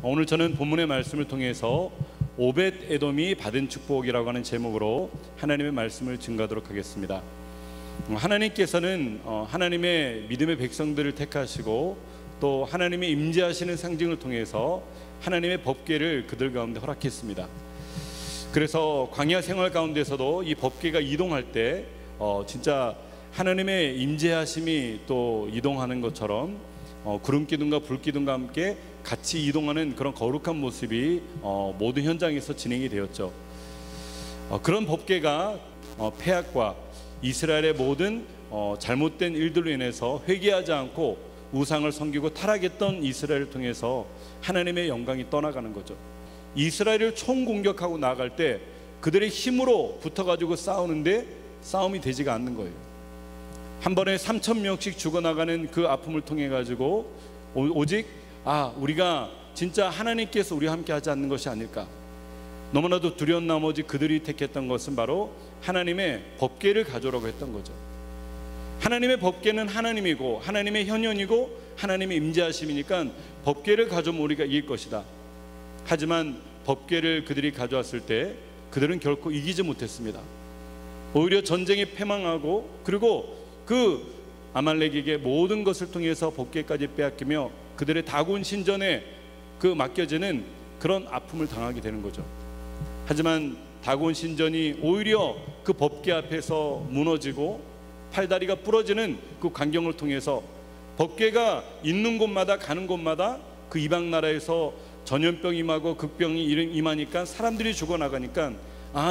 오늘 저는 본문의 말씀을 통해서 오벳 에돔이 받은 축복이라고 하는 제목으로 하나님의 말씀을 증거하도록 하겠습니다. 하나님께서는 하나님의 믿음의 백성들을 택하시고 또 하나님의 임재하시는 상징을 통해서 하나님의 법궤를 그들 가운데 허락했습니다. 그래서 광야 생활 가운데서도 이 법궤가 이동할 때 진짜 하나님의 임재하심이 또 이동하는 것처럼 구름기둥과 불기둥과 함께 같이 이동하는 그런 거룩한 모습이 모든 현장에서 진행이 되었죠. 그런 법궤가 패악과 이스라엘의 모든 잘못된 일들로 인해서 회개하지 않고 우상을 섬기고 타락했던 이스라엘을 통해서 하나님의 영광이 떠나가는 거죠. 이스라엘을 총공격하고 나아갈 때 그들의 힘으로 붙어가지고 싸우는데 싸움이 되지가 않는 거예요. 한 번에 3,000명씩 죽어나가는 그 아픔을 통해 가지고 오직 우리가 진짜 하나님께서 우리와 함께 하지 않는 것이 아닐까. 너무나도 두려운 나머지 그들이 택했던 것은 바로 하나님의 법궤를 가져오라고 했던 거죠. 하나님의 법궤는 하나님이고 하나님의 현현이고 하나님의 임재하심이니까 법궤를 가져오면 우리가 이길 것이다. 하지만 법궤를 그들이 가져왔을 때 그들은 결코 이기지 못했습니다. 오히려 전쟁에 패망하고 그리고 그 아말렉에게 모든 것을 통해서 법궤까지 빼앗기며 그들의 다곤 신전에 맡겨지는 그런 아픔을 당하게 되는 거죠. 하지만 다곤 신전이 오히려 그 법궤 앞에서 무너지고 팔다리가 부러지는 그 광경을 통해서 법궤가 있는 곳마다 가는 곳마다 그 이방 나라에서 전염병이 임하고 극병이 임하니까 사람들이 죽어나가니까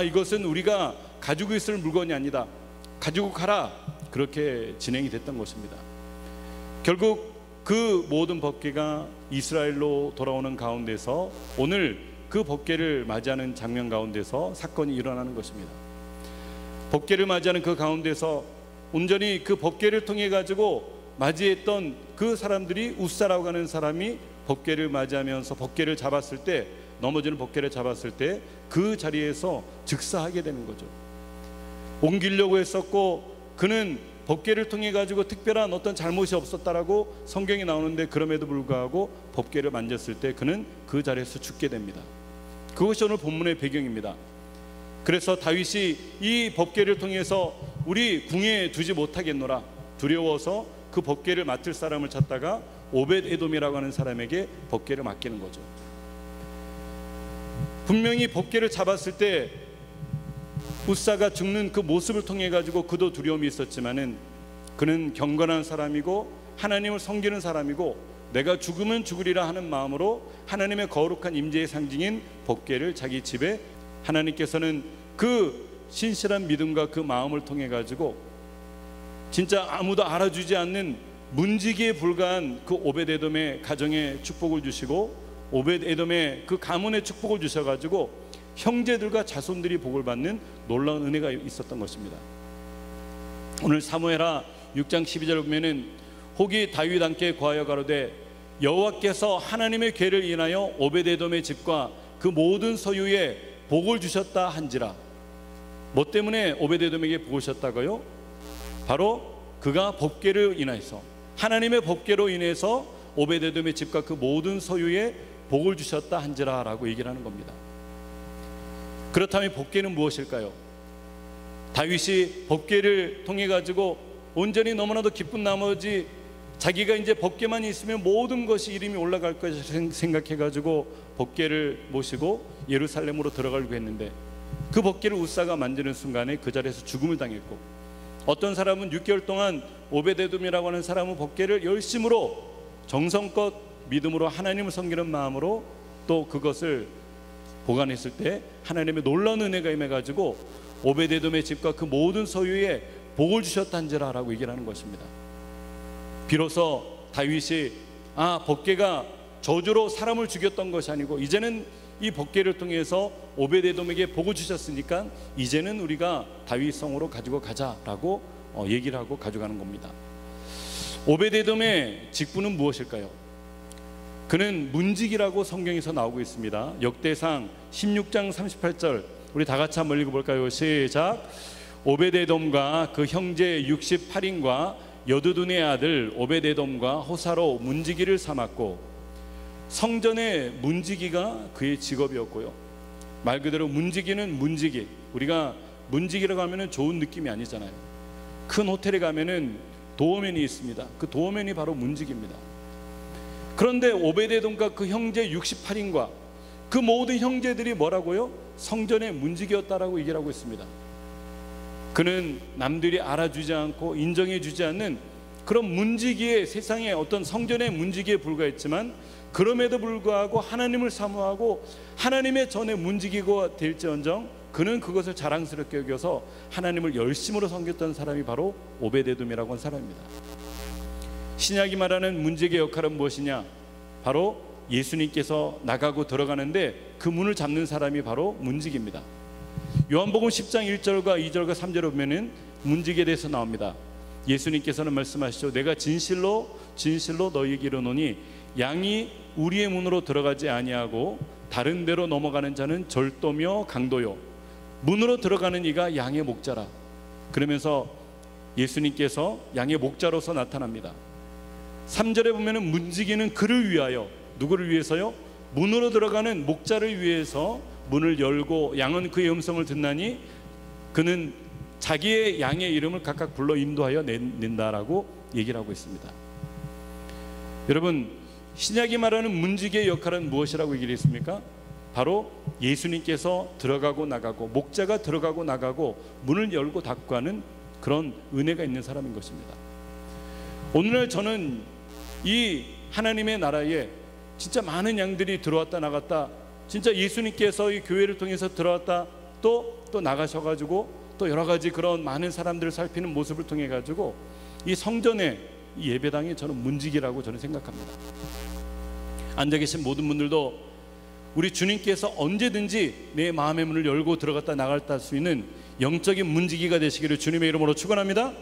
이것은 우리가 가지고 있을 물건이 아니다, 가지고 가라, 그렇게 진행이 됐던 것입니다. 결국 그 모든 법궤가 이스라엘로 돌아오는 가운데서 오늘 그 법궤를 맞이하는 장면 가운데서 사건이 일어나는 것입니다. 법궤를 맞이하는 그 가운데서 온전히 그 법궤를 통해 가지고 맞이했던 그 사람들이 웃사라고 하는 사람이 법궤를 맞이하면서 법궤를 잡았을 때, 넘어지는 법궤를 잡았을 때 그 자리에서 즉사하게 되는 거죠. 옮기려고 했었고 그는 법궤를 통해 가지고 특별한 어떤 잘못이 없었다라고 성경이 나오는데 그럼에도 불구하고 법궤를 만졌을 때 그는 그 자리에서 죽게 됩니다. 그것이 오늘 본문의 배경입니다. 그래서 다윗이 이 법궤를 통해서 우리 궁에 두지 못하겠노라 두려워서 그 법궤를 맡을 사람을 찾다가 오벳 에돔이라고 하는 사람에게 법궤를 맡기는 거죠. 분명히 법궤를 잡았을 때 웃사가 죽는 그 모습을 통해 가지고 그도 두려움이 있었지만은 그는 경건한 사람이고 하나님을 섬기는 사람이고 내가 죽으면 죽으리라 하는 마음으로 하나님의 거룩한 임재의 상징인 법궤를 자기 집에, 하나님께서는 그 신실한 믿음과 그 마음을 통해 가지고 진짜 아무도 알아주지 않는 문지기에 불과한 그 오벳 에돔의 가정에 축복을 주시고 오벳 에돔의 그 가문에 축복을 주셔가지고 형제들과 자손들이 복을 받는 놀라운 은혜가 있었던 것입니다. 오늘 사무엘하 6장 12절 보면은 혹이 다윗 함께 거하여 가로되 여호와께서 하나님의 궤를 인하여 오벳 에돔의 집과 그 모든 소유에 복을 주셨다 한지라. 뭐 때문에 오벳 에돔에게 복을 주셨다고요? 바로 그가 법궤를 인하여서, 하나님의 법궤로 인해서 오벳 에돔의 집과 그 모든 소유에 복을 주셨다 한지라 라고 얘기를 하는 겁니다. 그렇다면 법궤는 무엇일까요? 다윗이 법궤를 통해 가지고 온전히 너무나도 기쁜 나머지 자기가 이제 법궤만 있으면 모든 것이 이름이 올라갈 것을 생각해 가지고 법궤를 모시고 예루살렘으로 들어가려고 했는데 그 법궤를 웃사가 만지는 순간에 그 자리에서 죽음을 당했고, 어떤 사람은 6개월 동안 오벳 에돔이라고 하는 사람은 법궤를 열심으로 정성껏 믿음으로 하나님을 섬기는 마음으로 또 그것을 보관했을 때 하나님의 놀라운 은혜가 임해가지고 오벳 에돔의 집과 그 모든 소유에 복을 주셨단지라 라고 얘기를 하는 것입니다. 비로소 다윗이 법궤가 저주로 사람을 죽였던 것이 아니고 이제는 이 법궤를 통해서 오벳 에돔에게 복을 주셨으니까 이제는 우리가 다윗 성으로 가지고 가자라고 얘기를 하고 가져가는 겁니다. 오벳 에돔의 직분은 무엇일까요? 그는 문지기라고 성경에서 나오고 있습니다. 역대상 16장 38절 우리 다 같이 한번 읽어볼까요? 시작. 오벳 에돔과 그 형제 68인과 여두둔의 아들 오벳 에돔과 호사로 문지기를 삼았고 성전의 문지기가 그의 직업이었고요. 말 그대로 문지기는 문지기. 우리가 문지기라고 하면은 좋은 느낌이 아니잖아요. 큰 호텔에 가면은 도어맨이 있습니다. 그 도어맨이 바로 문지기입니다. 그런데 오베데돔과 그 형제 68인과 그 모든 형제들이 뭐라고요? 성전의 문지기였다라고 얘기를 하고 있습니다. 그는 남들이 알아주지 않고 인정해주지 않는 그런 문지기의, 세상의 어떤 성전의 문지기에 불과했지만, 그럼에도 불구하고 하나님을 사모하고 하나님의 전에 문지기가 될지언정 그는 그것을 자랑스럽게 여겨서 하나님을 열심으로 섬겼던 사람이 바로 오베데돔이라고 하는 사람입니다. 신약이 말하는 문지기의 역할은 무엇이냐? 바로 예수님께서 나가고 들어가는데 그 문을 잡는 사람이 바로 문지기입니다. 요한복음 10장 1절과 2절과 3절에 보면은 문지기에 대해서 나옵니다. 예수님께서는 말씀하시죠. 내가 진실로 진실로 너희에게 이르노니 양이 우리의 문으로 들어가지 아니하고 다른 데로 넘어가는 자는 절도며 강도요, 문으로 들어가는 이가 양의 목자라. 그러면서 예수님께서 양의 목자로서 나타납니다. 3절에 보면은 문지기는 그를 위하여, 누구를 위해서요? 문으로 들어가는 목자를 위해서 문을 열고 양은 그의 음성을 듣나니 그는 자기의 양의 이름을 각각 불러 인도하여 낸다라고 얘기를 하고 있습니다. 여러분, 신약이 말하는 문지기의 역할은 무엇이라고 얘기를 했습니까? 바로 예수님께서 들어가고 나가고, 목자가 들어가고 나가고 문을 열고 닫고 하는 그런 은혜가 있는 사람인 것입니다. 오늘날 저는 이 하나님의 나라에 진짜 많은 양들이 들어왔다 나갔다, 진짜 예수님께서 이 교회를 통해서 들어왔다 또 나가셔가지고 또 여러 가지 그런 많은 사람들을 살피는 모습을 통해 가지고 이 성전의 이 예배당이 저는 문지기라고 저는 생각합니다. 앉아 계신 모든 분들도 우리 주님께서 언제든지 내 마음의 문을 열고 들어갔다 나갔다 할 수 있는 영적인 문지기가 되시기를 주님의 이름으로 축원합니다.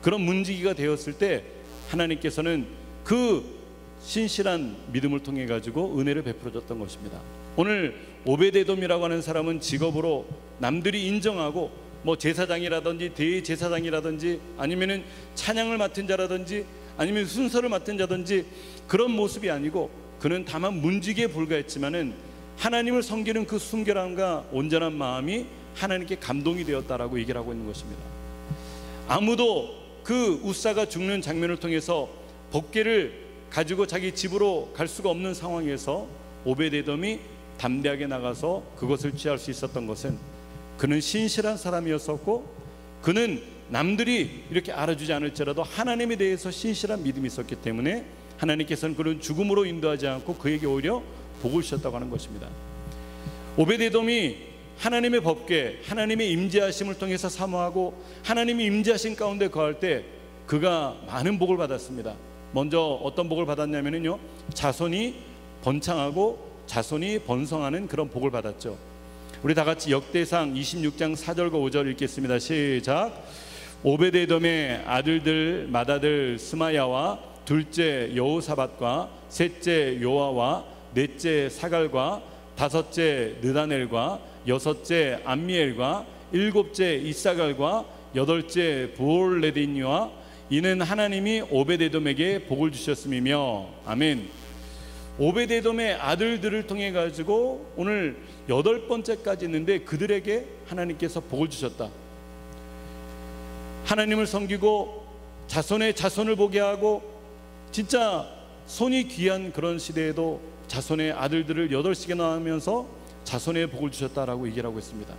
그런 문지기가 되었을 때 하나님께서는 그 신실한 믿음을 통해 가지고 은혜를 베풀어 줬던 것입니다. 오늘 오베데돔이라고 하는 사람은 직업으로 남들이 인정하고 뭐 제사장이라든지 대제사장이라든지 아니면은 찬양을 맡은 자라든지 아니면 순서를 맡은 자든지 그런 모습이 아니고, 그는 다만 문지기에 불과했지만은 하나님을 섬기는 그 순결함과 온전한 마음이 하나님께 감동이 되었다라고 얘기를 하고 있는 것입니다. 아무도 그 웃사가 죽는 장면을 통해서 법궤를 가지고 자기 집으로 갈 수가 없는 상황에서 오베데돔이 담대하게 나가서 그것을 취할 수 있었던 것은 그는 신실한 사람이었었고, 그는 남들이 이렇게 알아주지 않을지라도 하나님에 대해서 신실한 믿음이 있었기 때문에 하나님께서는 그는 죽음으로 인도하지 않고 그에게 오히려 복을 주셨다고 하는 것입니다. 오베데돔이 하나님의 법궤, 하나님의 임재하심을 통해서 사모하고 하나님이 임재하신 가운데 거할 때 그가 많은 복을 받았습니다. 먼저 어떤 복을 받았냐면요, 자손이 번창하고 자손이 번성하는 그런 복을 받았죠. 우리 다 같이 역대상 26장 4절과 5절 읽겠습니다. 시작. 오베데돔의 아들들 맏아들 스마야와 둘째 여호사밧과 셋째 요아와 넷째 사갈과 다섯째 느다넬과 여섯째 암미엘과 일곱째 이사갈과 여덟째 부올레딘과 이는 하나님이 오베데돔에게 복을 주셨음이며. 아멘. 오베데돔의 아들들을 통해 가지고 오늘 8번째까지 있는데 그들에게 하나님께서 복을 주셨다. 하나님을 섬기고 자손의 자손을 보게 하고, 진짜 손이 귀한 그런 시대에도 자손의 아들들을 8씩이나 낳으면서 자손의 복을 주셨다라고 얘기를 하고 있습니다.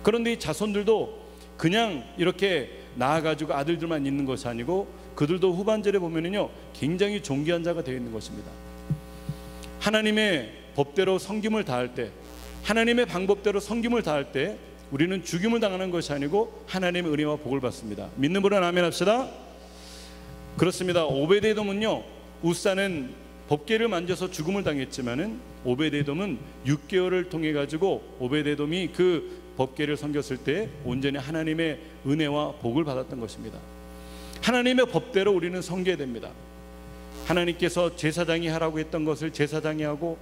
그런데 이 자손들도 그냥 이렇게 낳아가지고 아들들만 있는 것이 아니고 그들도 후반절에 보면은요 굉장히 존귀한 자가 되어 있는 것입니다. 하나님의 법대로 섬김을 다할 때, 하나님의 방법대로 섬김을 다할 때 우리는 죽임을 당하는 것이 아니고 하나님의 은혜와 복을 받습니다. 믿는 분은 아멘 합시다. 그렇습니다. 오베데돔은요, 웃사는 법궤를 만져서 죽음을 당했지만은 오베데돔은 6개월을 통해 가지고 오베데돔이 그 법궤를 섬겼을 때 온전히 하나님의 은혜와 복을 받았던 것입니다. 하나님의 법대로 우리는 섬겨야 됩니다. 하나님께서 제사장이 하라고 했던 것을 제사장이 하고,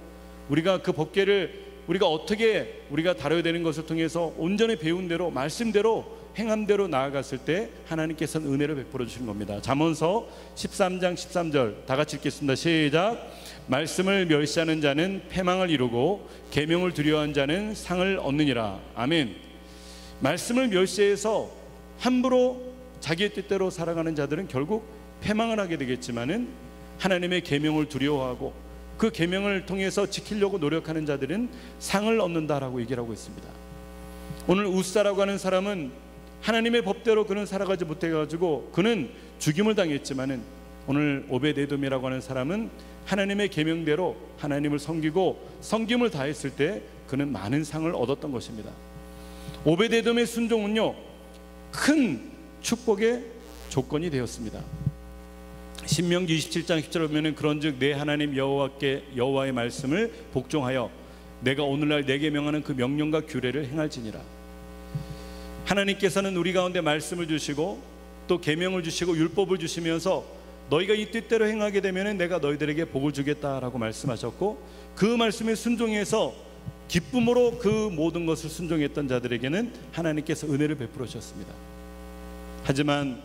우리가 그 법궤를 우리가 어떻게 우리가 다뤄야 되는 것을 통해서 온전히 배운 대로 말씀대로 행함대로 나아갔을 때 하나님께서는 은혜를 베풀어 주시는 겁니다. 잠언서 13장 13절 다 같이 읽겠습니다. 시작. 말씀을 멸시하는 자는 패망을 이루고 계명을 두려워하는 자는 상을 얻느니라. 아멘. 말씀을 멸시해서 함부로 자기의 뜻대로 살아가는 자들은 결국 패망을 하게 되겠지만은, 하나님의 계명을 두려워하고 그 계명을 통해서 지키려고 노력하는 자들은 상을 얻는다라고 얘기를 하고 있습니다. 오늘 우사라고 하는 사람은 하나님의 법대로 그는 살아가지 못해가지고 그는 죽임을 당했지만은, 오늘 오벳에돔이라고 하는 사람은 하나님의 계명대로 하나님을 섬기고 섬김을 다했을 때 그는 많은 상을 얻었던 것입니다. 오벳에돔의 순종은요, 큰 축복의 조건이 되었습니다. 신명기 27장 10절에 보면 그런즉 내 하나님 여호와의 말씀을 복종하여 내가 오늘날 내게 명하는 그 명령과 규례를 행할지니라. 하나님께서는 우리 가운데 말씀을 주시고 또 계명을 주시고 율법을 주시면서 너희가 이 뜻대로 행하게 되면 내가 너희들에게 복을 주겠다라고 말씀하셨고, 그 말씀에 순종해서 기쁨으로 그 모든 것을 순종했던 자들에게는 하나님께서 은혜를 베풀어 주셨습니다. 하지만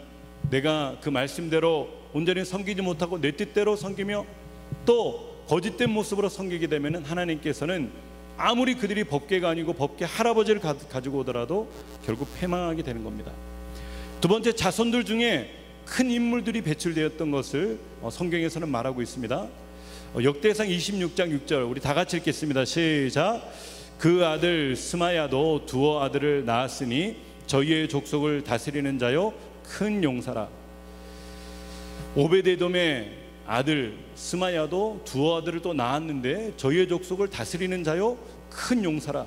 내가 그 말씀대로 온전히 섬기지 못하고 내 뜻대로 섬기며 또 거짓된 모습으로 섬기게 되면 하나님께서는 아무리 그들이 법궤가 아니고 법궤 할아버지를 가지고 오더라도 결국 패망하게 되는 겁니다. 두 번째, 자손들 중에 큰 인물들이 배출되었던 것을 성경에서는 말하고 있습니다. 역대상 26장 6절 우리 다 같이 읽겠습니다. 시작. 그 아들 스마야도 두어 아들을 낳았으니 저희의 족속을 다스리는 자요 큰 용사라. 오벳에돔의 아들 스마야도 두어 아들을 또 낳았는데 저희의 족속을 다스리는 자요 큰 용사라.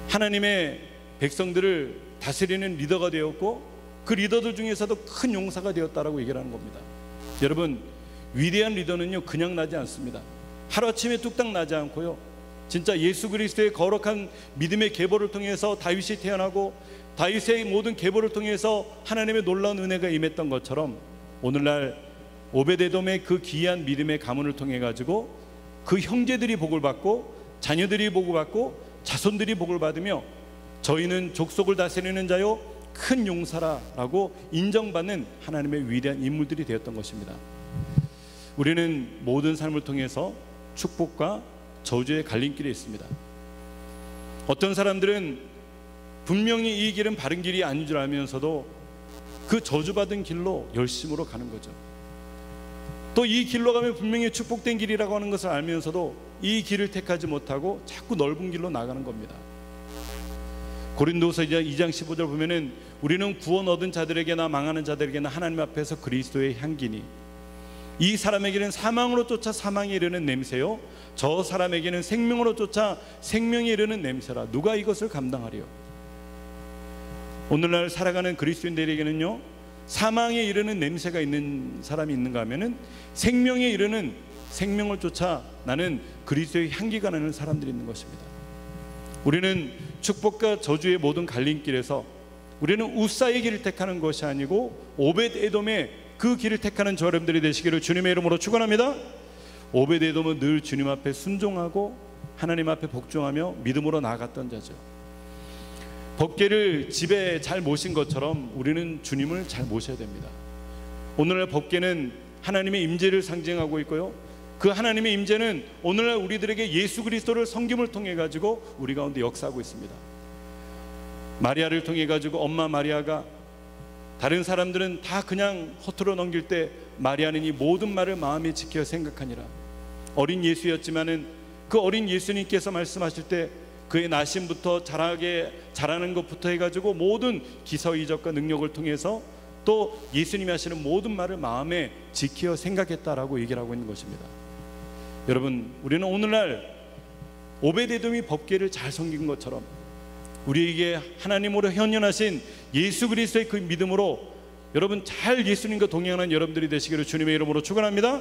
하나님의 백성들을 다스리는 리더가 되었고 그 리더들 중에서도 큰 용사가 되었다라고 얘기를 하는 겁니다. 여러분, 위대한 리더는요 그냥 나지 않습니다. 하루아침에 뚝딱 나지 않고요, 진짜 예수 그리스도의 거룩한 믿음의 계보를 통해서 다윗이 태어나고 다윗의 모든 계보를 통해서 하나님의 놀라운 은혜가 임했던 것처럼 오늘날 오벳에돔의 그 귀한 믿음의 가문을 통해 가지고 그 형제들이 복을 받고 자녀들이 복을 받고 자손들이 복을 받으며 저희는 족속을 다스리는 자요 큰 용사라라고 인정받는 하나님의 위대한 인물들이 되었던 것입니다. 우리는 모든 삶을 통해서 축복과 저주의 갈림길에 있습니다. 어떤 사람들은 분명히 이 길은 바른 길이 아닌 줄 알면서도 그 저주받은 길로 열심으로 가는 거죠. 또 이 길로 가면 분명히 축복된 길이라고 하는 것을 알면서도 이 길을 택하지 못하고 자꾸 넓은 길로 나가는 겁니다. 고린도서 2장 15절 보면은 우리는 구원 얻은 자들에게나 망하는 자들에게나 하나님 앞에서 그리스도의 향기니 이 사람에게는 사망으로 쫓아 사망에 이르는 냄새요 저 사람에게는 생명으로 쫓아 생명에 이르는 냄새라. 누가 이것을 감당하리요? 오늘날 살아가는 그리스도인들에게는요 사망에 이르는 냄새가 있는 사람이 있는가 하면은 생명에 이르는 생명을 쫓아 나는 그리스도의 향기가 나는 사람들이 있는 것입니다. 우리는 축복과 저주의 모든 갈림길에서 우리는 우사의 길을 택하는 것이 아니고 오벳에돔의 그 길을 택하는 저 여러분들이 되시기를 주님의 이름으로 축원합니다. 오벳에돔은 늘 주님 앞에 순종하고 하나님 앞에 복종하며 믿음으로 나아갔던 자죠. 법궤를 집에 잘 모신 것처럼 우리는 주님을 잘 모셔야 됩니다. 오늘날 법궤는 하나님의 임재를 상징하고 있고요, 그 하나님의 임재는 오늘날 우리들에게 예수 그리스도를 섬김을 통해 가지고 우리 가운데 역사하고 있습니다. 마리아를 통해 가지고 엄마 마리아가 다른 사람들은 다 그냥 허투루 넘길 때 마리아는 이 모든 말을 마음에 지켜 생각하니라. 어린 예수였지만은 그 어린 예수님께서 말씀하실 때 그의 나심부터 자라는 것부터 해가지고 모든 기서이적과 능력을 통해서 또 예수님이 하시는 모든 말을 마음에 지켜 생각했다라고 얘기를 하고 있는 것입니다. 여러분, 우리는 오늘날 오벳에돔이 법궤를 잘 섬긴 것처럼 우리에게 하나님으로 현현하신 예수 그리스도의 그 믿음으로 여러분 잘 예수님과 동행하는 여러분들이 되시기를 주님의 이름으로 축원합니다.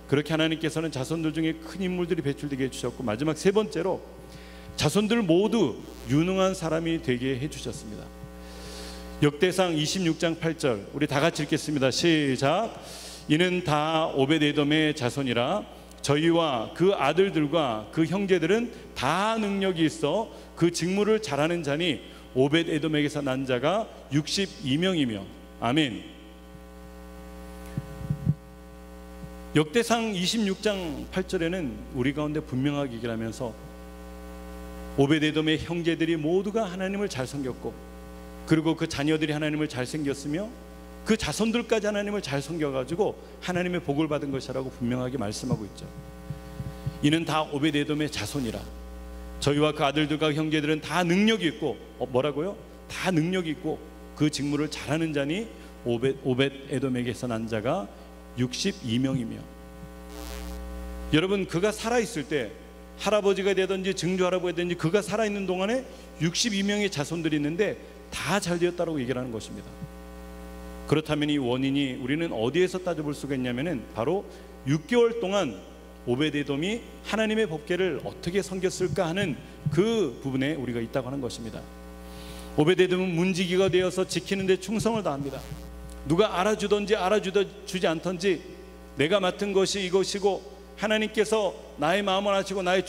그렇게 하나님께서는 자손들 중에 큰 인물들이 배출되게 해주셨고, 마지막 세 번째로 자손들 모두 유능한 사람이 되게 해주셨습니다. 역대상 26장 8절 우리 다 같이 읽겠습니다. 시작. 이는 다 오벳에돔의 자손이라 저희와 그 아들들과 그 형제들은 다 능력이 있어 그 직무를 잘하는 자니 오벳 에돔에게서 난 자가 62명이며 아멘. 역대상 26장 8절에는 우리 가운데 분명하게 얘기를 하면서 오벳 에돔의 형제들이 모두가 하나님을 잘 섬겼고 그리고 그 자녀들이 하나님을 잘 섬겼으며 그 자손들까지 하나님을 잘 섬겨가지고 하나님의 복을 받은 것이라고 분명하게 말씀하고 있죠. 이는 다 오벳 에돔의 자손이라. 저희와 그 아들들과 형제들은 다 능력이 있고 뭐라고요? 다 능력이 있고 그 직무를 잘하는 자니 오벳 에돔에게서 난 자가 62명이며 여러분 그가 살아있을 때 할아버지가 되든지 증조할아버지가 되든지 그가 살아있는 동안에 62명의 자손들이 있는데 다 잘 되었다고 얘기를 하는 것입니다. 그렇다면 이 원인이 우리는 어디에서 따져볼 수가 있냐면은 바로 6개월 동안 오벳 에돔이 하나님의 법궤를 어떻게 섬겼을까 하는 그 부분에 우리가 있다고 하는 것입니다. 오벳 에돔은 문지기가 되어서 지키는 데 충성을 다합니다. 누가 알아주든지 알아주지 않든지 내가 맡은 것이 이것이고 하나님께서 나의 마음을 아시고 나의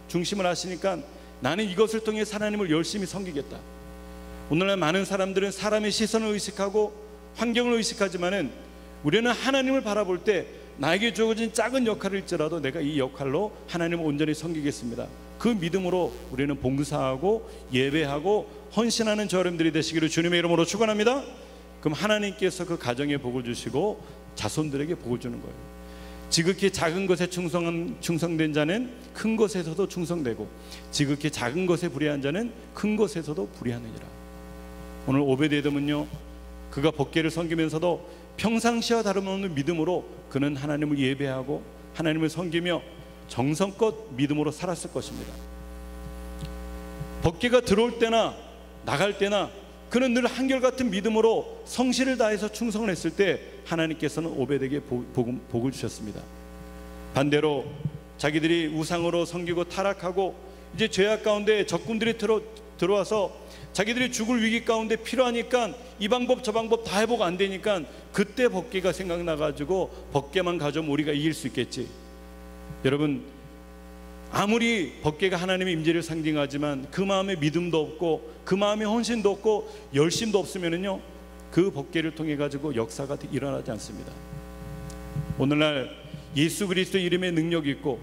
중심을 아시니까 나는 이것을 통해 하나님을 열심히 섬기겠다. 오늘날 많은 사람들은 사람의 시선을 의식하고 환경을 의식하지만은 우리는 하나님을 바라볼 때 나에게 주어진 작은 역할일지라도 내가 이 역할로 하나님을 온전히 섬기겠습니다. 그 믿음으로 우리는 봉사하고 예배하고 헌신하는 저 여러분들이 되시기를 주님의 이름으로 축원합니다. 그럼 하나님께서 그 가정에 복을 주시고 자손들에게 복을 주는 거예요. 지극히 작은 것에 충성된 자는 큰 것에서도 충성되고 지극히 작은 것에 불의한 자는 큰 것에서도 불의하느니라. 오늘 오벳 에돔은요 그가 법궤를 섬기면서도 평상시와 다름없는 믿음으로 그는 하나님을 예배하고 하나님을 섬기며 정성껏 믿음으로 살았을 것입니다. 법궤가 들어올 때나 나갈 때나 그는 늘 한결같은 믿음으로 성실을 다해서 충성을 했을 때 하나님께서는 오벳에게 복을 주셨습니다. 반대로 자기들이 우상으로 섬기고 타락하고 이제 죄악 가운데 적군들이 들어와서 자기들이 죽을 위기 가운데 필요하니까 이 방법 저 방법 다 해보고 안 되니까 그때 법궤가 생각나가지고 법궤만 가져오면 우리가 이길 수 있겠지. 여러분 아무리 법궤가 하나님의 임재를 상징하지만 그 마음에 믿음도 없고 그 마음에 헌신도 없고 열심도 없으면은요 그 법궤를 통해 가지고 역사가 일어나지 않습니다. 오늘날 예수 그리스도 이름의 능력이 있고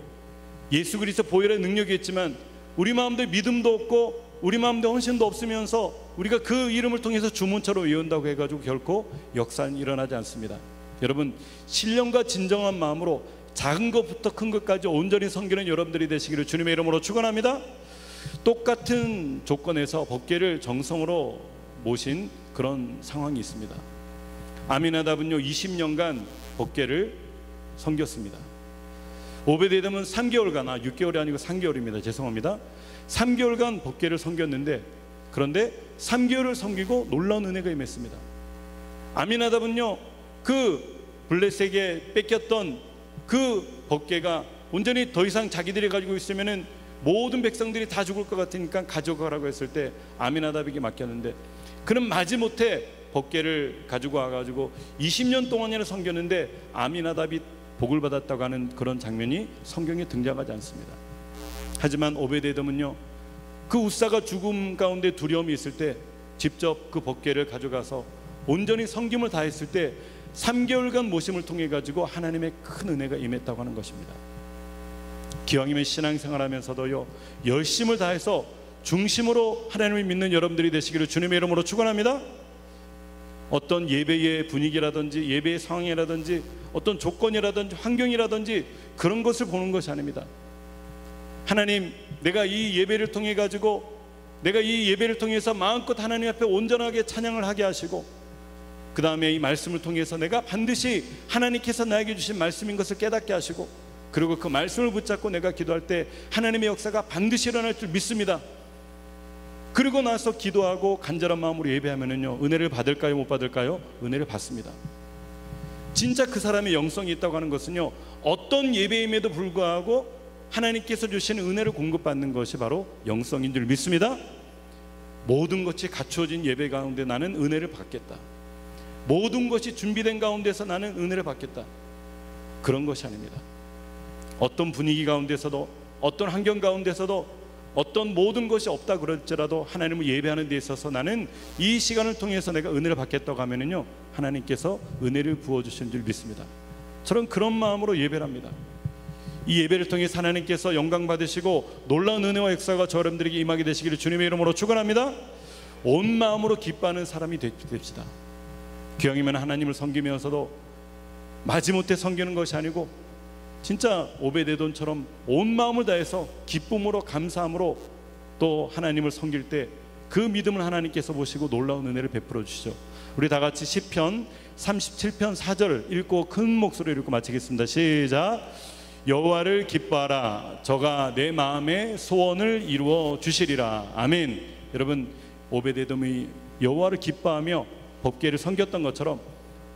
예수 그리스도 보혈의 능력이 있지만 우리 마음도 믿음도 없고 우리 마음도 헌신도 없으면서 우리가 그 이름을 통해서 주문처럼 외운다고 해가지고 결코 역사는 일어나지 않습니다. 여러분 신령과 진정한 마음으로 작은 것부터 큰 것까지 온전히 섬기는 여러분들이 되시기를 주님의 이름으로 축원합니다. 똑같은 조건에서 법궤를 정성으로 모신 그런 상황이 있습니다. 아미나답은요 20년간 법궤를 섬겼습니다. 오벳 에돔은 3개월간 6개월이 아니고 3개월입니다. 죄송합니다. 3개월간 법궤를 섬겼는데 그런데 3개월을 섬기고 놀라운 은혜가 임했습니다. 아미나답은요 그 블레셋에게 뺏겼던 그 법궤가 온전히 더 이상 자기들이 가지고 있으면은 모든 백성들이 다 죽을 것 같으니까 가져가라고 했을 때 아미나답에게 맡겼는데 그는 마지못해 법궤를 가지고 와가지고 20년 동안이나 섬겼는데 아미나답이 복을 받았다고 하는 그런 장면이 성경에 등장하지 않습니다. 하지만 오벳 에돔은요 그 웃사가 죽음 가운데 두려움이 있을 때 직접 그 법궤를 가져가서 온전히 섬김을 다했을 때 3개월간 모심을 통해 가지고 하나님의 큰 은혜가 임했다고 하는 것입니다. 기왕이면 신앙생활하면서도요 열심을 다해서 중심으로 하나님을 믿는 여러분들이 되시기를 주님의 이름으로 축원합니다. 어떤 예배의 분위기라든지 예배의 상황이라든지 어떤 조건이라든지 환경이라든지 그런 것을 보는 것이 아닙니다. 하나님 내가 이 예배를 통해 가지고 내가 이 예배를 통해서 마음껏 하나님 앞에 온전하게 찬양을 하게 하시고 그 다음에 이 말씀을 통해서 내가 반드시 하나님께서 나에게 주신 말씀인 것을 깨닫게 하시고 그리고 그 말씀을 붙잡고 내가 기도할 때 하나님의 역사가 반드시 일어날 줄 믿습니다. 그리고 나서 기도하고 간절한 마음으로 예배하면은요 은혜를 받을까요 못 받을까요? 은혜를 받습니다. 진짜 그 사람의 영성이 있다고 하는 것은요 어떤 예배임에도 불구하고 하나님께서 주시는 은혜를 공급받는 것이 바로 영성인 줄 믿습니다. 모든 것이 갖추어진 예배 가운데 나는 은혜를 받겠다. 모든 것이 준비된 가운데서 나는 은혜를 받겠다. 그런 것이 아닙니다. 어떤 분위기 가운데서도 어떤 환경 가운데서도 어떤 모든 것이 없다 그럴지라도 하나님을 예배하는 데 있어서 나는 이 시간을 통해서 내가 은혜를 받겠다고 하면은요, 하나님께서 은혜를 부어주시는 줄 믿습니다. 저는 그런 마음으로 예배를 합니다. 이 예배를 통해서 하나님께서 영광 받으시고 놀라운 은혜와 역사가 저 여러분들에게 임하게 되시기를 주님의 이름으로 축원합니다. 온 마음으로 기뻐하는 사람이 됩시다. 기왕이면 하나님을 섬기면서도 마지못해 섬기는 것이 아니고 진짜 오벳에돔처럼 온 마음을 다해서 기쁨으로 감사함으로 또 하나님을 섬길 때 그 믿음을 하나님께서 보시고 놀라운 은혜를 베풀어 주시죠. 우리 다 같이 시편 37편 4절 읽고 큰 목소리로 읽고 마치겠습니다. 시작. 여호와를 기뻐하라. 저가 내 마음의 소원을 이루어 주시리라. 아멘. 여러분, 오벳에돔이 여호와를 기뻐하며 법궤를 섬겼던 것처럼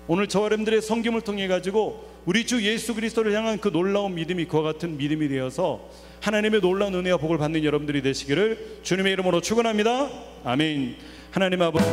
오늘 저 여러분들의 섬김을 통해 가지고 우리 주 예수 그리스도를 향한 그 놀라운 믿음이 그와 같은 믿음이 되어서 하나님의 놀라운 은혜와 복을 받는 여러분들이 되시기를 주님의 이름으로 축원합니다. 아멘. 하나님 아버지